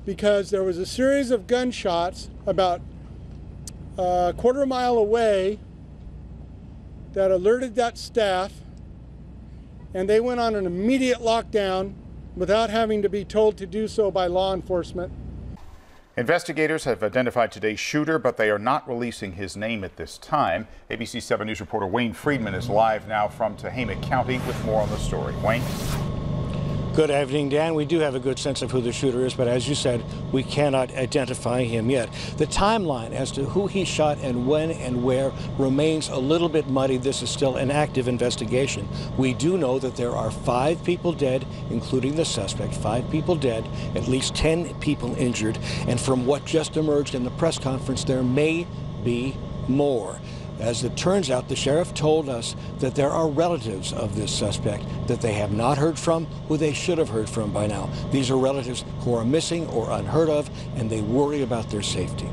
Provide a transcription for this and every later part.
because there was a series of gunshots about a quarter mile away that alerted that staff, and they went on an immediate lockdown without having to be told to do so by law enforcement. Investigators have identified today's shooter, but they are not releasing his name at this time. ABC 7 News reporter Wayne Friedman is live now from Tehama County with more on the story. Wayne? Good evening, Dan. We do have a good sense of who the shooter is, but as you said, we cannot identify him yet. The timeline as to who he shot and when and where remains a little bit muddy. This is still an active investigation. We do know that there are 5 people dead, including the suspect, 5 people dead, at least 10 people injured, and from what just emerged in the press conference, there may be more. As it turns out, the sheriff told us that there are relatives of this suspect that they have not heard from, who they should have heard from by now. These are relatives who are missing or unheard of, and they worry about their safety.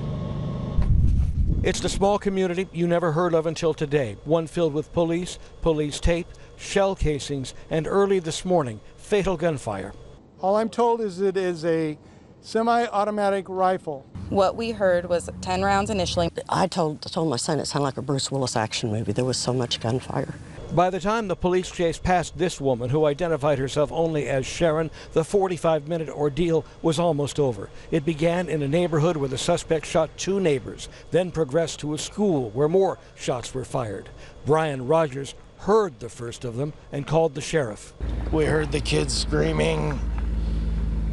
It's the small community you never heard of until today, one filled with police tape, shell casings, and early this morning, fatal gunfire. All I'm told is it is a semi-automatic rifle. What we heard was 10 rounds initially. I told my son it sounded like a Bruce Willis action movie. There was so much gunfire. By the time the police chased past this woman, who identified herself only as Sharon, the 45-minute ordeal was almost over. It began in a neighborhood where the suspect shot 2 neighbors, then progressed to a school where more shots were fired. Brian Rogers heard the first of them and called the sheriff. We heard the kids screaming.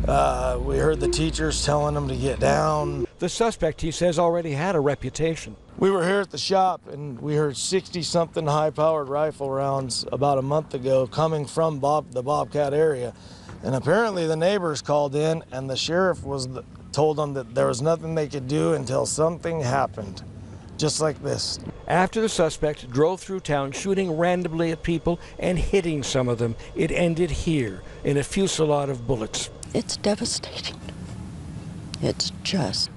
We heard the teachers telling them to get down. The suspect, he says, already had a reputation. We were here at the shop and we heard 60-something high-powered rifle rounds about a month ago coming from the Bobcat area. And apparently the neighbors called in and the sheriff told them that there was nothing they could do until something happened, just like this. After the suspect drove through town shooting randomly at people and hitting some of them, it ended here in a fusillade of bullets. It's devastating. It's just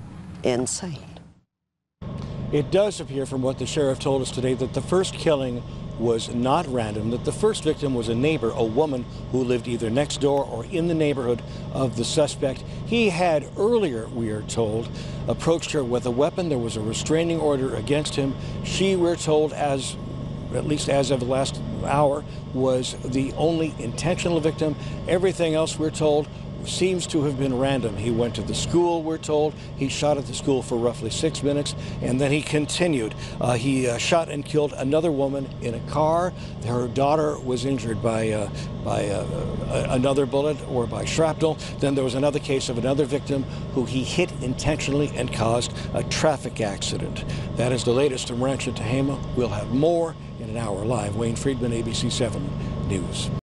insane. It does appear from what the sheriff told us today that the first killing was not random, that the first victim was a neighbor, a woman who lived either next door or in the neighborhood of the suspect. He had earlier, we are told, approached her with a weapon. There was a restraining order against him. She, we're told, at least as of the last hour, was the only intentional victim. Everything else, we're told, seems to have been random. He went to the school, we're told. He shot at the school for roughly 6 minutes, and then he continued. He shot and killed another woman in a car. Her daughter was injured by another bullet or by shrapnel. Then there was another case of another victim who he hit intentionally and caused a traffic accident. That is the latest from Rancho Tehama. We'll have more in an hour live. Wayne Friedman, ABC 7 News.